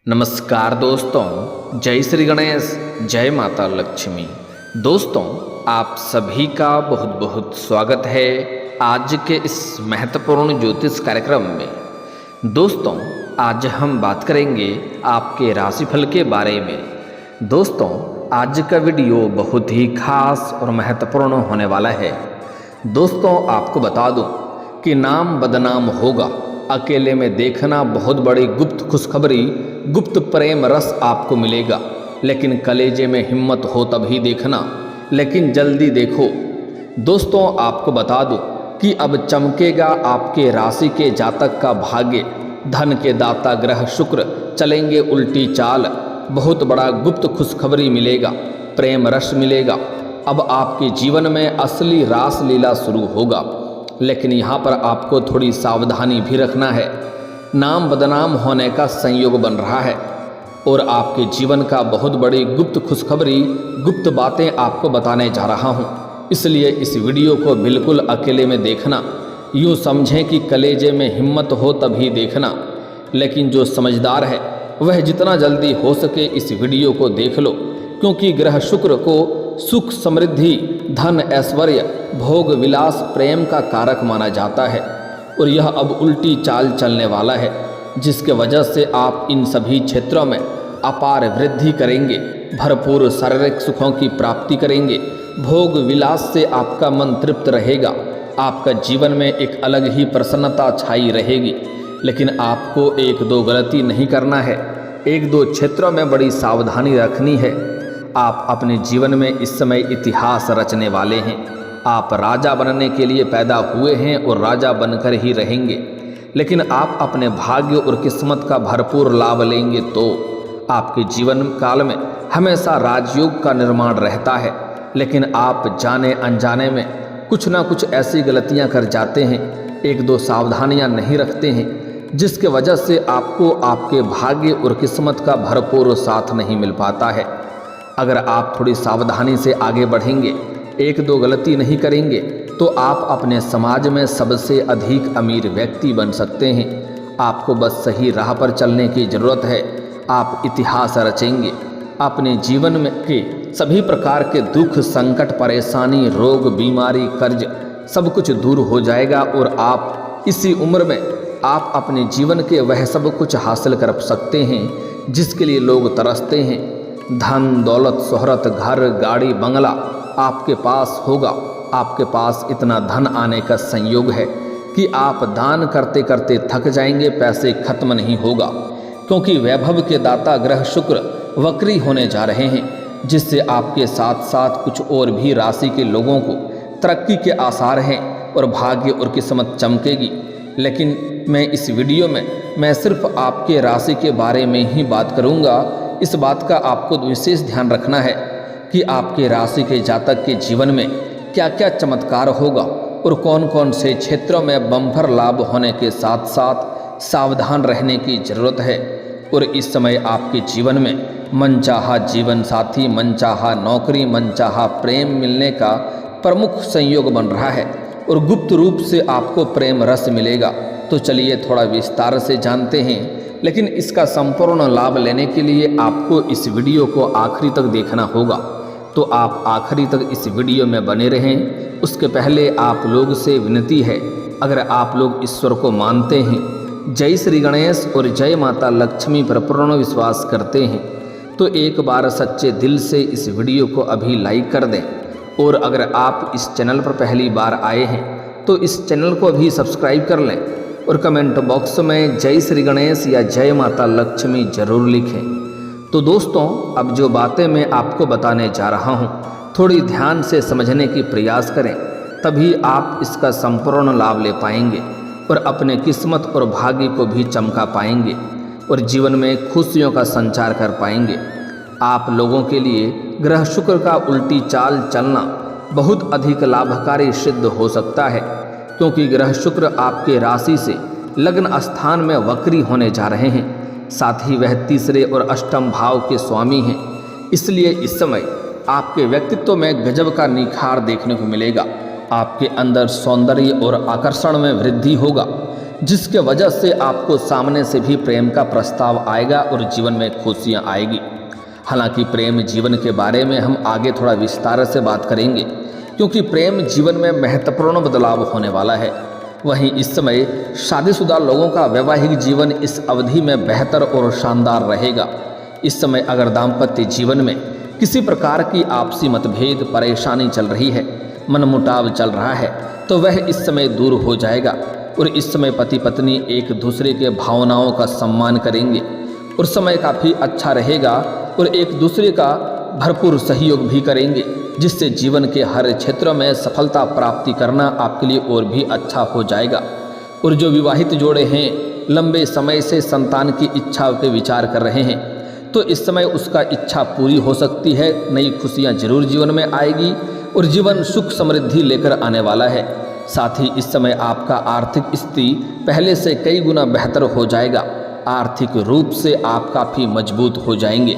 नमस्कार दोस्तों, जय श्री गणेश, जय माता लक्ष्मी। दोस्तों, आप सभी का बहुत बहुत स्वागत है आज के इस महत्वपूर्ण ज्योतिष कार्यक्रम में। दोस्तों, आज हम बात करेंगे आपके राशिफल के बारे में। दोस्तों, आज का वीडियो बहुत ही खास और महत्वपूर्ण होने वाला है। दोस्तों, आपको बता दूं कि नाम बदनाम होगा, अकेले में देखना बहुत बड़ी गुप्त खुशखबरी, गुप्त प्रेम रस आपको मिलेगा, लेकिन कलेजे में हिम्मत हो तभी देखना, लेकिन जल्दी देखो। दोस्तों, आपको बता दूं कि अब चमकेगा आपके राशि के जातक का भाग्य। धन के दाता ग्रह शुक्र चलेंगे उल्टी चाल, बहुत बड़ा गुप्त खुशखबरी मिलेगा, प्रेम रस मिलेगा। अब आपके जीवन में असली रास लीला शुरू होगा, लेकिन यहाँ पर आपको थोड़ी सावधानी भी रखना है। नाम बदनाम होने का संयोग बन रहा है और आपके जीवन का बहुत बड़ी गुप्त खुशखबरी, गुप्त बातें आपको बताने जा रहा हूँ। इसलिए इस वीडियो को बिल्कुल अकेले में देखना। यूँ समझें कि कलेजे में हिम्मत हो तभी देखना, लेकिन जो समझदार है वह जितना जल्दी हो सके इस वीडियो को देख लो, क्योंकि ग्रह शुक्र को सुख, समृद्धि, धन, ऐश्वर्य, भोग, विलास, प्रेम का कारक माना जाता है और यह अब उल्टी चाल चलने वाला है, जिसके वजह से आप इन सभी क्षेत्रों में अपार वृद्धि करेंगे, भरपूर शारीरिक सुखों की प्राप्ति करेंगे। भोग विलास से आपका मन तृप्त रहेगा, आपका जीवन में एक अलग ही प्रसन्नता छाई रहेगी। लेकिन आपको एक दो गलती नहीं करना है, एक दो क्षेत्रों में बड़ी सावधानी रखनी है। आप अपने जीवन में इस समय इतिहास रचने वाले हैं। आप राजा बनने के लिए पैदा हुए हैं और राजा बनकर ही रहेंगे, लेकिन आप अपने भाग्य और किस्मत का भरपूर लाभ लेंगे तो आपके जीवन काल में हमेशा राजयोग का निर्माण रहता है। लेकिन आप जाने अनजाने में कुछ ना कुछ ऐसी गलतियां कर जाते हैं, एक दो सावधानियां नहीं रखते हैं, जिसके वजह से आपको आपके भाग्य और किस्मत का भरपूर साथ नहीं मिल पाता है। अगर आप थोड़ी सावधानी से आगे बढ़ेंगे, एक दो गलती नहीं करेंगे, तो आप अपने समाज में सबसे अधिक अमीर व्यक्ति बन सकते हैं। आपको बस सही राह पर चलने की ज़रूरत है। आप इतिहास रचेंगे। अपने जीवन में के सभी प्रकार के दुख, संकट, परेशानी, रोग, बीमारी, कर्ज सब कुछ दूर हो जाएगा और आप इसी उम्र में आप अपने जीवन के वह सब कुछ हासिल कर सकते हैं जिसके लिए लोग तरसते हैं। धन, दौलत, शोहरत, घर, गाड़ी, बंगला आपके पास होगा। आपके पास इतना धन आने का संयोग है कि आप दान करते करते थक जाएंगे, पैसे खत्म नहीं होगा, क्योंकि वैभव के दाता ग्रह शुक्र वक्री होने जा रहे हैं, जिससे आपके साथ साथ कुछ और भी राशि के लोगों को तरक्की के आसार हैं और भाग्य और किस्मत चमकेगी। लेकिन मैं इस वीडियो में मैं सिर्फ आपके राशि के बारे में ही बात करूंगा। इस बात का आपको विशेष ध्यान रखना है कि आपके राशि के जातक के जीवन में क्या क्या चमत्कार होगा और कौन कौन से क्षेत्रों में बम्पर लाभ होने के साथ साथ सावधान रहने की ज़रूरत है। और इस समय आपके जीवन में मनचाहा जीवन साथी, मनचाहा नौकरी, मनचाहा प्रेम मिलने का प्रमुख संयोग बन रहा है और गुप्त रूप से आपको प्रेम रस मिलेगा। तो चलिए थोड़ा विस्तार से जानते हैं, लेकिन इसका संपूर्ण लाभ लेने के लिए आपको इस वीडियो को आखिरी तक देखना होगा। तो आप आखिरी तक इस वीडियो में बने रहें। उसके पहले आप लोग से विनती है, अगर आप लोग ईश्वर को मानते हैं, जय श्री गणेश और जय माता लक्ष्मी पर पूर्ण विश्वास करते हैं, तो एक बार सच्चे दिल से इस वीडियो को अभी लाइक कर दें। और अगर आप इस चैनल पर पहली बार आए हैं तो इस चैनल को भी सब्सक्राइब कर लें और कमेंट बॉक्स में जय श्री गणेश या जय माता लक्ष्मी जरूर लिखें। तो दोस्तों, अब जो बातें मैं आपको बताने जा रहा हूँ, थोड़ी ध्यान से समझने की प्रयास करें, तभी आप इसका संपूर्ण लाभ ले पाएंगे और अपने किस्मत और भाग्य को भी चमका पाएंगे और जीवन में खुशियों का संचार कर पाएंगे। आप लोगों के लिए ग्रह शुक्र का उल्टी चाल चलना बहुत अधिक लाभकारी सिद्ध हो सकता है, क्योंकि ग्रह शुक्र आपके राशि से लग्न स्थान में वक्री होने जा रहे हैं। साथ ही वह तीसरे और अष्टम भाव के स्वामी हैं। इसलिए इस समय आपके व्यक्तित्व में गजब का निखार देखने को मिलेगा। आपके अंदर सौंदर्य और आकर्षण में वृद्धि होगा। जिसके वजह से आपको सामने से भी प्रेम का प्रस्ताव आएगा और जीवन में खुशियाँ आएगी। हालांकि प्रेम जीवन के बारे में हम आगे थोड़ा विस्तार से बात करेंगे, क्योंकि प्रेम जीवन में महत्वपूर्ण बदलाव होने वाला है। वहीं इस समय शादीशुदा लोगों का वैवाहिक जीवन इस अवधि में बेहतर और शानदार रहेगा। इस समय अगर दाम्पत्य जीवन में किसी प्रकार की आपसी मतभेद, परेशानी चल रही है, मनमुटाव चल रहा है, तो वह इस समय दूर हो जाएगा और इस समय पति पत्नी एक दूसरे के भावनाओं का सम्मान करेंगे और समय काफ़ी अच्छा रहेगा और एक दूसरे का भरपूर सहयोग भी करेंगे, जिससे जीवन के हर क्षेत्र में सफलता प्राप्ति करना आपके लिए और भी अच्छा हो जाएगा। और जो विवाहित जोड़े हैं, लंबे समय से संतान की इच्छा के विचार कर रहे हैं, तो इस समय उसका इच्छा पूरी हो सकती है। नई खुशियाँ जरूर जीवन में आएगी और जीवन सुख समृद्धि लेकर आने वाला है। साथ ही इस समय आपका आर्थिक स्थिति पहले से कई गुना बेहतर हो जाएगा। आर्थिक रूप से आप काफ़ी मजबूत हो जाएंगे।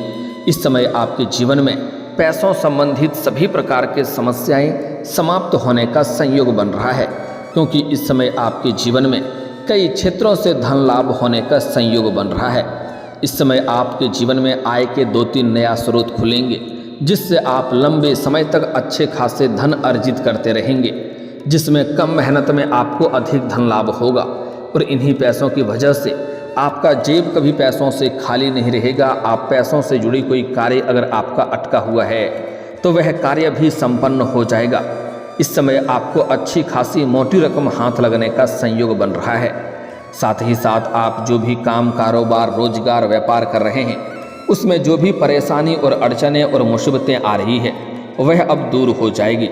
इस समय आपके जीवन में पैसों संबंधित सभी प्रकार के समस्याएं समाप्त होने का संयोग बन रहा है, क्योंकि इस समय आपके जीवन में कई क्षेत्रों से धन लाभ होने का संयोग बन रहा है। इस समय आपके जीवन में आय के 2-3 नया स्रोत खुलेंगे, जिससे आप लंबे समय तक अच्छे खासे धन अर्जित करते रहेंगे, जिसमें कम मेहनत में आपको अधिक धन लाभ होगा। और इन्हीं पैसों की वजह से आपका जेब कभी पैसों से खाली नहीं रहेगा। आप पैसों से जुड़ी कोई कार्य अगर आपका अटका हुआ है तो वह कार्य भी संपन्न हो जाएगा। इस समय आपको अच्छी खासी मोटी रकम हाथ लगने का संयोग बन रहा है। साथ ही साथ आप जो भी काम, कारोबार, रोजगार, व्यापार कर रहे हैं, उसमें जो भी परेशानी और अड़चनें और मुसीबतें आ रही है वह अब दूर हो जाएगी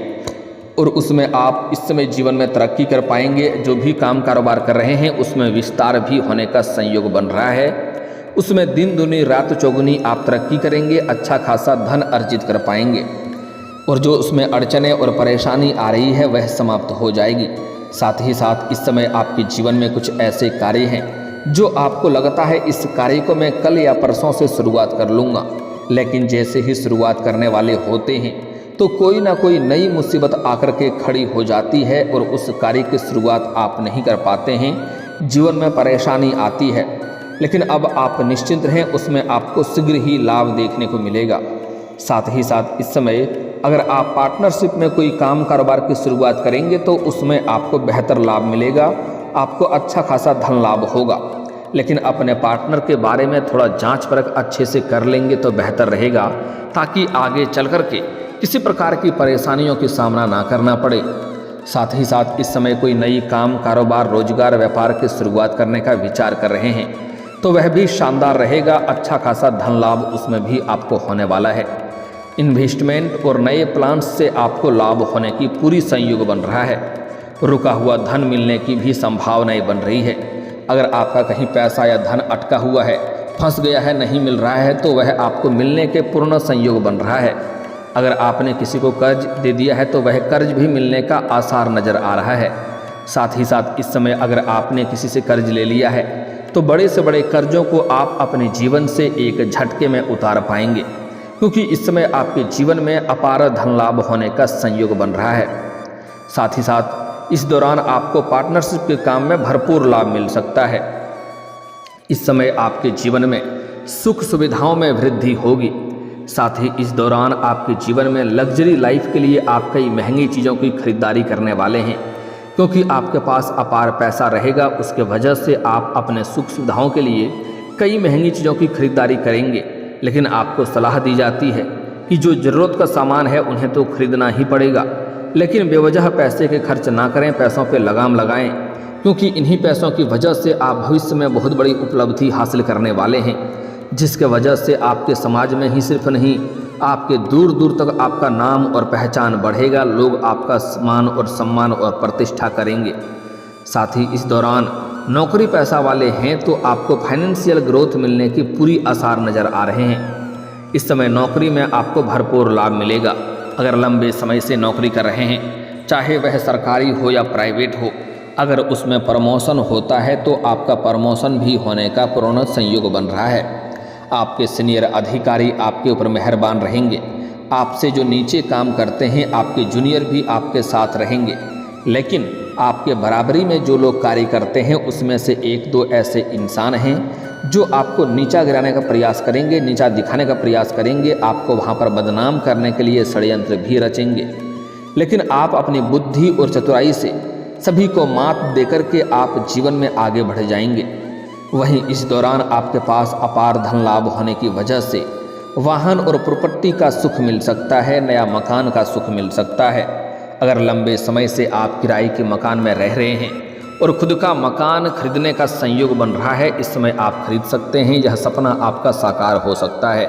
और उसमें आप इस समय जीवन में तरक्की कर पाएंगे। जो भी काम कारोबार कर रहे हैं उसमें विस्तार भी होने का संयोग बन रहा है। उसमें दिन दुनी रात चौगुनी आप तरक्की करेंगे, अच्छा खासा धन अर्जित कर पाएंगे और जो उसमें अड़चनें और परेशानी आ रही है वह समाप्त हो जाएगी। साथ ही साथ इस समय आपके जीवन में कुछ ऐसे कार्य हैं जो आपको लगता है इस कार्य को मैं कल या परसों से शुरुआत कर लूँगा, लेकिन जैसे ही शुरुआत करने वाले होते हैं तो कोई ना कोई नई मुसीबत आकर के खड़ी हो जाती है और उस कार्य की शुरुआत आप नहीं कर पाते हैं। जीवन में परेशानी आती है, लेकिन अब आप निश्चिंत रहें, उसमें आपको शीघ्र ही लाभ देखने को मिलेगा। साथ ही साथ इस समय अगर आप पार्टनरशिप में कोई काम कारोबार की शुरुआत करेंगे तो उसमें आपको बेहतर लाभ मिलेगा, आपको अच्छा खासा धन लाभ होगा। लेकिन अपने पार्टनर के बारे में थोड़ा जांच परख अच्छे से कर लेंगे तो बेहतर रहेगा, ताकि आगे चल कर के किसी प्रकार की परेशानियों की सामना ना करना पड़े। साथ ही साथ इस समय कोई नई काम, कारोबार, रोजगार, व्यापार की शुरुआत करने का विचार कर रहे हैं तो वह भी शानदार रहेगा। अच्छा खासा धन लाभ उसमें भी आपको होने वाला है। इन्वेस्टमेंट और नए प्लान्स से आपको लाभ होने की पूरी संयोग बन रहा है। रुका हुआ धन मिलने की भी संभावनाएं बन रही है। अगर आपका कहीं पैसा या धन अटका हुआ है, फंस गया है, नहीं मिल रहा है, तो वह आपको मिलने के पूर्ण संयोग बन रहा है। अगर आपने किसी को कर्ज दे दिया है तो वह कर्ज भी मिलने का आसार नज़र आ रहा है। साथ ही साथ इस समय अगर आपने किसी से कर्ज ले लिया है तो बड़े से बड़े कर्जों को आप अपने जीवन से एक झटके में उतार पाएंगे, क्योंकि इस समय आपके जीवन में अपार धन लाभ होने का संयोग बन रहा है। साथ ही साथ इस दौरान आपको पार्टनरशिप के काम में भरपूर लाभ मिल सकता है। इस समय आपके जीवन में सुख सुविधाओं में वृद्धि होगी। साथ ही इस दौरान आपके जीवन में लग्जरी लाइफ के लिए आप कई महंगी चीज़ों की खरीदारी करने वाले हैं, क्योंकि आपके पास अपार पैसा रहेगा। उसके वजह से आप अपने सुख सुविधाओं के लिए कई महंगी चीज़ों की खरीदारी करेंगे। लेकिन आपको सलाह दी जाती है कि जो ज़रूरत का सामान है उन्हें तो खरीदना ही पड़ेगा, लेकिन बेवजह पैसे के खर्च ना करें, पैसों पे लगाम लगाएं, क्योंकि इन्हीं पैसों की वजह से आप भविष्य में बहुत बड़ी उपलब्धि हासिल करने वाले हैं, जिसके वजह से आपके समाज में ही सिर्फ नहीं, आपके दूर दूर तक आपका नाम और पहचान बढ़ेगा। लोग आपका मान और सम्मान और प्रतिष्ठा करेंगे। साथ ही इस दौरान नौकरी पैसा वाले हैं तो आपको फाइनेंशियल ग्रोथ मिलने की पूरी आसार नज़र आ रहे हैं। इस समय नौकरी में आपको भरपूर लाभ मिलेगा। अगर लंबे समय से नौकरी कर रहे हैं, चाहे वह सरकारी हो या प्राइवेट हो, अगर उसमें प्रमोशन होता है तो आपका प्रमोशन भी होने का पूर्ण संयोग बन रहा है। आपके सीनियर अधिकारी आपके ऊपर मेहरबान रहेंगे। आपसे जो नीचे काम करते हैं, आपके जूनियर भी आपके साथ रहेंगे। लेकिन आपके बराबरी में जो लोग कार्य करते हैं उसमें से एक दो ऐसे इंसान हैं जो आपको नीचा गिराने का प्रयास करेंगे, नीचा दिखाने का प्रयास करेंगे, आपको वहाँ पर बदनाम करने के लिए षड्यंत्र भी रचेंगे। लेकिन आप अपनी बुद्धि और चतुराई से सभी को मात देकर के आप जीवन में आगे बढ़ जाएंगे। वहीं इस दौरान आपके पास अपार धन लाभ होने की वजह से वाहन और प्रॉपर्टी का सुख मिल सकता है, नया मकान का सुख मिल सकता है। अगर लंबे समय से आप किराए के मकान में रह रहे हैं और खुद का मकान खरीदने का संयोग बन रहा है, इस समय आप खरीद सकते हैं, यह सपना आपका साकार हो सकता है।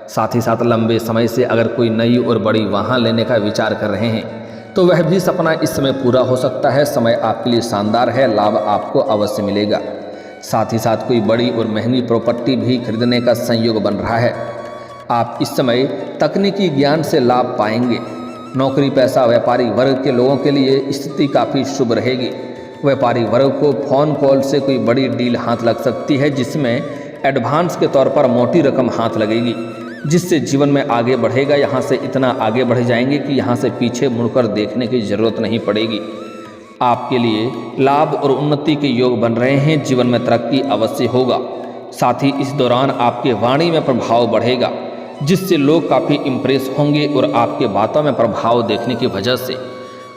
साथ ही साथ लंबे समय से अगर कोई नई और बड़ी वाहन लेने का विचार कर रहे हैं तो वह भी सपना इस समय पूरा हो सकता है। समय आपके लिए शानदार है, लाभ आपको अवश्य मिलेगा। साथ ही साथ कोई बड़ी और महंगी प्रॉपर्टी भी खरीदने का संयोग बन रहा है। आप इस समय तकनीकी ज्ञान से लाभ पाएंगे। नौकरी पेशा व्यापारी वर्ग के लोगों के लिए स्थिति काफ़ी शुभ रहेगी। व्यापारी वर्ग को फ़ोन कॉल से कोई बड़ी डील हाथ लग सकती है, जिसमें एडवांस के तौर पर मोटी रकम हाथ लगेगी, जिससे जीवन में आगे बढ़ेगा। यहाँ से इतना आगे बढ़ जाएंगे कि यहाँ से पीछे मुड़कर देखने की ज़रूरत नहीं पड़ेगी। आपके लिए लाभ और उन्नति के योग बन रहे हैं, जीवन में तरक्की अवश्य होगा। साथ ही इस दौरान आपके वाणी में प्रभाव बढ़ेगा, जिससे लोग काफ़ी इम्प्रेस होंगे और आपके बातों में प्रभाव देखने की वजह से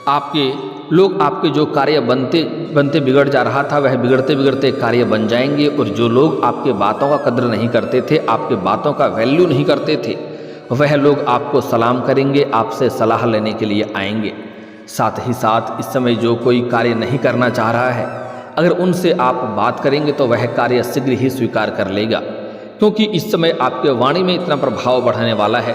आपके जो कार्य बनते बिगड़ जा रहा था, वह बिगड़ते बिगड़ते कार्य बन जाएंगे। और जो लोग आपके बातों का कद्र नहीं करते थे, आपके बातों का वैल्यू नहीं करते थे, वह लोग आपको सलाम करेंगे, आपसे सलाह लेने के लिए आएंगे। साथ ही साथ इस समय जो कोई कार्य नहीं करना चाह रहा है, अगर उनसे आप बात करेंगे तो वह कार्य शीघ्र ही स्वीकार कर लेगा, क्योंकि इस समय आपके वाणी में इतना प्रभाव बढ़ने वाला है।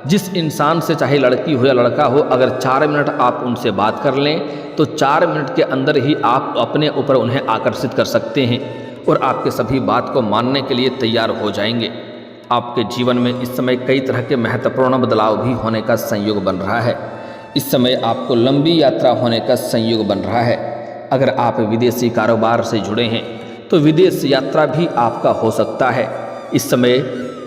जिस इंसान से, चाहे लड़की हो या लड़का हो, अगर 4 मिनट आप उनसे बात कर लें तो 4 मिनट के अंदर ही आप अपने ऊपर उन्हें आकर्षित कर सकते हैं और आपके सभी बात को मानने के लिए तैयार हो जाएंगे। आपके जीवन में इस समय कई तरह के महत्वपूर्ण बदलाव भी होने का संयोग बन रहा है। इस समय आपको लंबी यात्रा होने का संयोग बन रहा है। अगर आप विदेशी कारोबार से जुड़े हैं तो विदेश यात्रा भी आपका हो सकता है। इस समय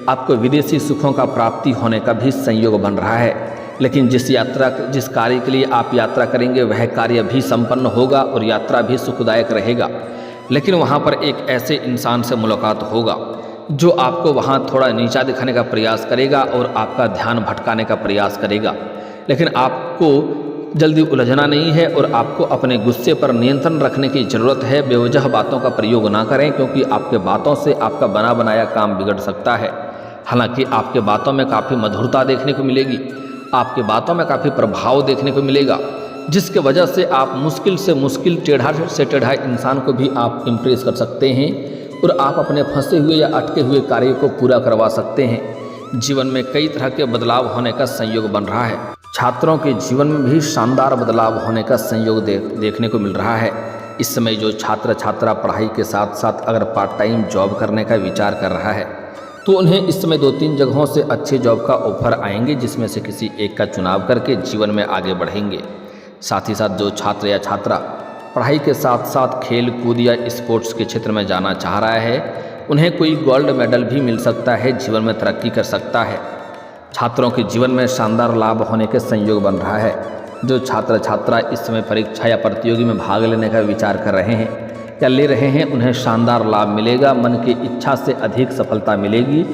आपको विदेशी सुखों का प्राप्ति होने का भी संयोग बन रहा है। लेकिन जिस कार्य के लिए आप यात्रा करेंगे वह कार्य भी संपन्न होगा और यात्रा भी सुखदायक रहेगा। लेकिन वहाँ पर एक ऐसे इंसान से मुलाकात होगा जो आपको वहाँ थोड़ा नीचा दिखाने का प्रयास करेगा और आपका ध्यान भटकाने का प्रयास करेगा। लेकिन आपको जल्दी उलझना नहीं है और आपको अपने गुस्से पर नियंत्रण रखने की ज़रूरत है। बेवजह बातों का प्रयोग ना करें, क्योंकि आपके बातों से आपका बना बनाया काम बिगड़ सकता है। हालांकि आपके बातों में काफ़ी मधुरता देखने को मिलेगी, आपके बातों में काफ़ी प्रभाव देखने को मिलेगा, जिसके वजह से आप मुश्किल से मुश्किल, टेढ़ा से टेढ़ा इंसान को भी आप इम्प्रेस कर सकते हैं और आप अपने फंसे हुए या अटके हुए कार्य को पूरा करवा सकते हैं। जीवन में कई तरह के बदलाव होने का संयोग बन रहा है। छात्रों के जीवन में भी शानदार बदलाव होने का संयोग देखने को मिल रहा है। इस समय जो छात्र छात्रा पढ़ाई के साथ साथ अगर पार्ट टाइम जॉब करने का विचार कर रहा है तो उन्हें इस समय 2-3 जगहों से अच्छे जॉब का ऑफर आएंगे, जिसमें से किसी एक का चुनाव करके जीवन में आगे बढ़ेंगे। साथ ही साथ जो छात्र या छात्रा पढ़ाई के साथ साथ खेल कूद या स्पोर्ट्स के क्षेत्र में जाना चाह रहा है, उन्हें कोई गोल्ड मेडल भी मिल सकता है, जीवन में तरक्की कर सकता है। छात्रों के जीवन में शानदार लाभ होने के संयोग बन रहा है। जो छात्र छात्रा इस समय परीक्षा या प्रतियोगी में भाग लेने का विचार कर रहे हैं या ले रहे हैं, उन्हें शानदार लाभ मिलेगा, मन की इच्छा से अधिक सफलता मिलेगी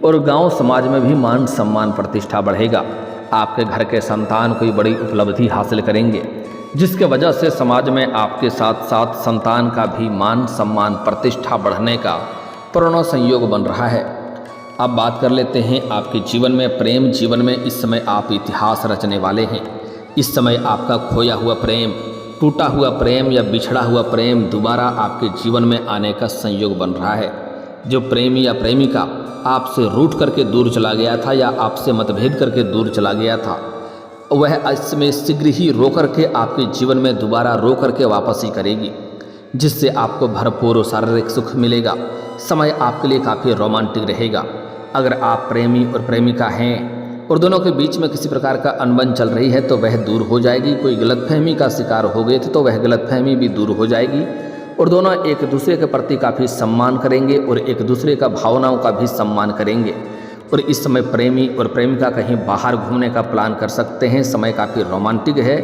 और गांव समाज में भी मान सम्मान प्रतिष्ठा बढ़ेगा। आपके घर के संतान कोई बड़ी उपलब्धि हासिल करेंगे, जिसके वजह से समाज में आपके साथ साथ संतान का भी मान सम्मान प्रतिष्ठा बढ़ने का पूर्ण संयोग बन रहा है। अब बात कर लेते हैं आपके जीवन में प्रेम जीवन में इस समय आप इतिहास रचने वाले हैं। इस समय आपका खोया हुआ प्रेम, टूटा हुआ प्रेम या बिछड़ा हुआ प्रेम दोबारा आपके जीवन में आने का संयोग बन रहा है। जो प्रेमी या प्रेमिका आपसे रूठ करके दूर चला गया था या आपसे मतभेद करके दूर चला गया था, वह इसमें शीघ्र ही रो करके आपके जीवन में दोबारा रो करके वापस ही करेगी, जिससे आपको भरपूर शारीरिक सुख मिलेगा। समय आपके लिए काफ़ी रोमांटिक रहेगा। अगर आप प्रेमी और प्रेमिका हैं और दोनों के बीच में किसी प्रकार का अनबन चल रही है तो वह दूर हो जाएगी। कोई गलतफहमी का शिकार हो गए थे तो वह गलतफहमी भी दूर हो जाएगी और दोनों एक दूसरे के प्रति काफ़ी सम्मान करेंगे और एक दूसरे का भावनाओं का भी सम्मान करेंगे। और इस समय प्रेमी और प्रेमिका कहीं बाहर घूमने का प्लान कर सकते हैं। समय काफ़ी रोमांटिक है,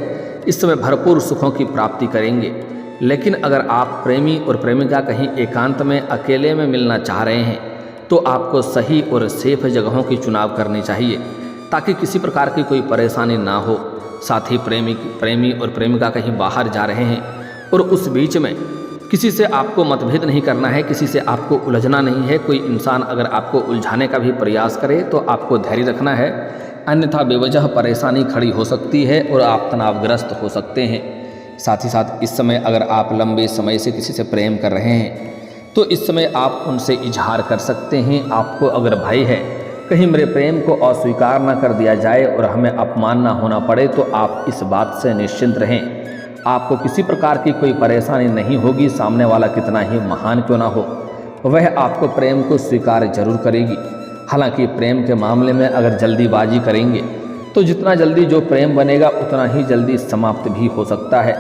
इस समय भरपूर सुखों की प्राप्ति करेंगे। लेकिन अगर आप प्रेमी और प्रेमिका कहीं एकांत में अकेले में मिलना चाह रहे हैं तो आपको सही और सेफ जगहों की चुनाव करनी चाहिए ताकि किसी प्रकार की कोई परेशानी ना हो। साथ ही प्रेमी और प्रेमिका कहीं बाहर जा रहे हैं और उस बीच में किसी से आपको मतभेद नहीं करना है, किसी से आपको उलझना नहीं है। कोई इंसान अगर आपको उलझाने का भी प्रयास करे तो आपको धैर्य रखना है, अन्यथा बेवजह परेशानी खड़ी हो सकती है और आप तनावग्रस्त हो सकते हैं। साथ ही साथ इस समय अगर आप लंबे समय से किसी से प्रेम कर रहे हैं तो इस समय आप उनसे इजहार कर सकते हैं। आपको अगर भय है कहीं मेरे प्रेम को अस्वीकार ना कर दिया जाए और हमें अपमान ना होना पड़े तो आप इस बात से निश्चिंत रहें, आपको किसी प्रकार की कोई परेशानी नहीं होगी। सामने वाला कितना ही महान क्यों ना हो, वह आपको प्रेम को स्वीकार जरूर करेगी। हालांकि प्रेम के मामले में अगर जल्दीबाजी करेंगे तो जितना जल्दी जो प्रेम बनेगा उतना ही जल्दी समाप्त भी हो सकता है।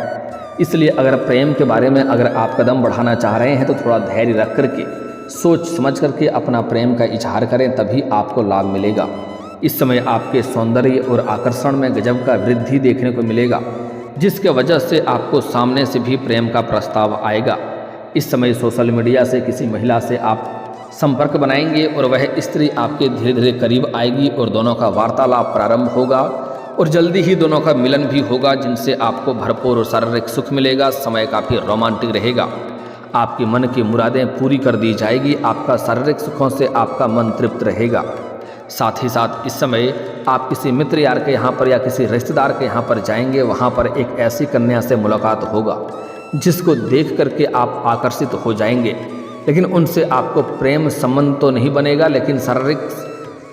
इसलिए अगर प्रेम के बारे में अगर आप कदम बढ़ाना चाह रहे हैं तो थोड़ा धैर्य रख करके सोच समझ करके अपना प्रेम का इजहार करें, तभी आपको लाभ मिलेगा। इस समय आपके सौंदर्य और आकर्षण में गजब का वृद्धि देखने को मिलेगा, जिसके वजह से आपको सामने से भी प्रेम का प्रस्ताव आएगा। इस समय सोशल मीडिया से किसी महिला से आप संपर्क बनाएंगे और वह स्त्री आपके धीरे धीरे करीब आएगी और दोनों का वार्तालाप प्रारंभ होगा और जल्दी ही दोनों का मिलन भी होगा, जिनसे आपको भरपूर और शारीरिक सुख मिलेगा। समय काफ़ी रोमांटिक रहेगा, आपके मन की मुरादें पूरी कर दी जाएगी, आपका शारीरिक सुखों से आपका मन तृप्त रहेगा। साथ ही साथ इस समय आप किसी मित्र यार के यहाँ पर या किसी रिश्तेदार के यहाँ पर जाएंगे, वहाँ पर एक ऐसी कन्या से मुलाकात होगा जिसको देख करके आप आकर्षित हो जाएंगे। लेकिन उनसे आपको प्रेम संबंध तो नहीं बनेगा, लेकिन शारीरिक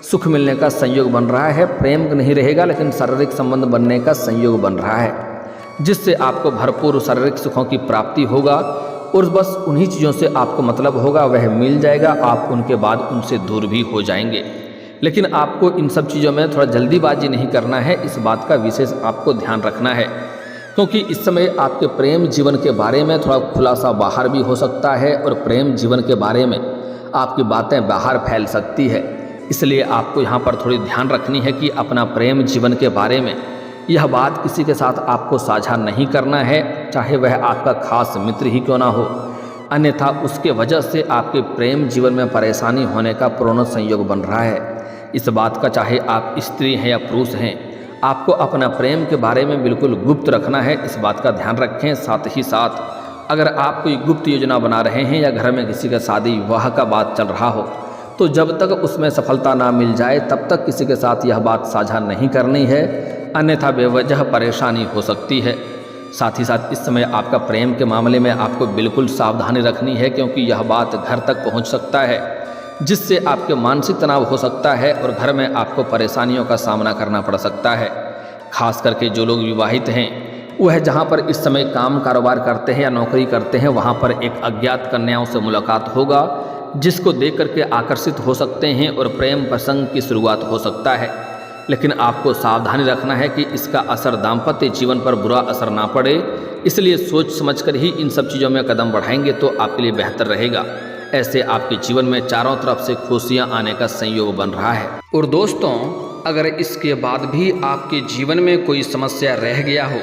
सुख मिलने का संयोग बन रहा है। प्रेम नहीं रहेगा लेकिन शारीरिक संबंध बनने का संयोग बन रहा है, जिससे आपको भरपूर शारीरिक सुखों की प्राप्ति होगा और बस उन्हीं चीज़ों से आपको मतलब होगा, वह मिल जाएगा। आप उनके बाद उनसे दूर भी हो जाएंगे। लेकिन आपको इन सब चीज़ों में थोड़ा जल्दीबाजी नहीं करना है, इस बात का विशेष आपको ध्यान रखना है, क्योंकि इस समय आपके प्रेम जीवन के बारे में थोड़ा खुलासा बाहर भी हो सकता है और प्रेम जीवन के बारे में आपकी बातें बाहर फैल सकती है। इसलिए आपको यहाँ पर थोड़ी ध्यान रखनी है कि अपना प्रेम जीवन के बारे में यह बात किसी के साथ आपको साझा नहीं करना है, चाहे वह आपका खास मित्र ही क्यों ना हो, अन्यथा उसके वजह से आपके प्रेम जीवन में परेशानी होने का पूर्ण संयोग बन रहा है। इस बात का, चाहे आप स्त्री हैं या पुरुष हैं, आपको अपना प्रेम के बारे में बिल्कुल गुप्त रखना है, इस बात का ध्यान रखें। साथ ही साथ अगर आप कोई गुप्त योजना बना रहे हैं या घर में किसी का शादी विवाह का बात चल रहा हो तो जब तक उसमें सफलता ना मिल जाए तब तक किसी के साथ यह बात साझा नहीं करनी है, अन्यथा बेवजह परेशानी हो सकती है। साथ ही साथ इस समय आपका प्रेम के मामले में आपको बिल्कुल सावधानी रखनी है, क्योंकि यह बात घर तक पहुंच सकता है, जिससे आपके मानसिक तनाव हो सकता है और घर में आपको परेशानियों का सामना करना पड़ सकता है। खास करके जो लोग विवाहित हैं वह जहां पर इस समय काम कारोबार करते हैं या नौकरी करते हैं, वहां पर एक अज्ञात कन्याओं से मुलाकात होगा, जिसको देख करके आकर्षित हो सकते हैं और प्रेम प्रसंग की शुरुआत हो सकता है। लेकिन आपको सावधानी रखना है कि इसका असर दाम्पत्य जीवन पर बुरा असर ना पड़े, इसलिए सोच समझकर ही इन सब चीज़ों में कदम बढ़ाएंगे तो आपके लिए बेहतर रहेगा। ऐसे आपके जीवन में चारों तरफ से खुशियां आने का संयोग बन रहा है। और दोस्तों, अगर इसके बाद भी आपके जीवन में कोई समस्या रह गया हो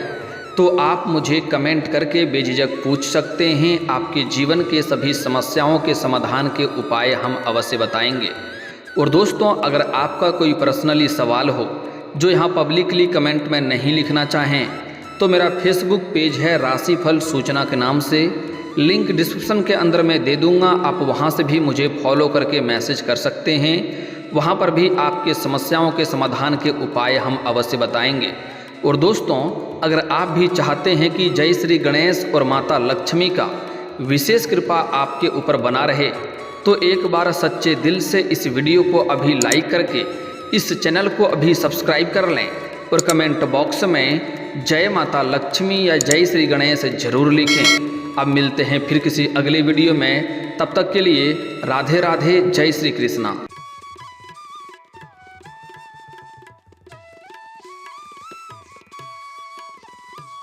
तो आप मुझे कमेंट करके बेझिझक पूछ सकते हैं। आपके जीवन के सभी समस्याओं के समाधान के उपाय हम अवश्य बताएंगे। और दोस्तों, अगर आपका कोई पर्सनली सवाल हो जो यहाँ पब्लिकली कमेंट में नहीं लिखना चाहें तो मेरा फेसबुक पेज है राशिफल सूचना के नाम से, लिंक डिस्क्रिप्शन के अंदर मैं दे दूँगा, आप वहाँ से भी मुझे फॉलो करके मैसेज कर सकते हैं। वहाँ पर भी आपके समस्याओं के समाधान के उपाय हम अवश्य बताएंगे। और दोस्तों, अगर आप भी चाहते हैं कि जय श्री गणेश और माता लक्ष्मी का विशेष कृपा आपके ऊपर बना रहे तो एक बार सच्चे दिल से इस वीडियो को अभी लाइक करके इस चैनल को अभी सब्सक्राइब कर लें और कमेंट बॉक्स में जय माता लक्ष्मी या जय श्री गणेश जरूर लिखें। अब मिलते हैं फिर किसी अगले वीडियो में, तब तक के लिए राधे राधे, जय श्री कृष्णा।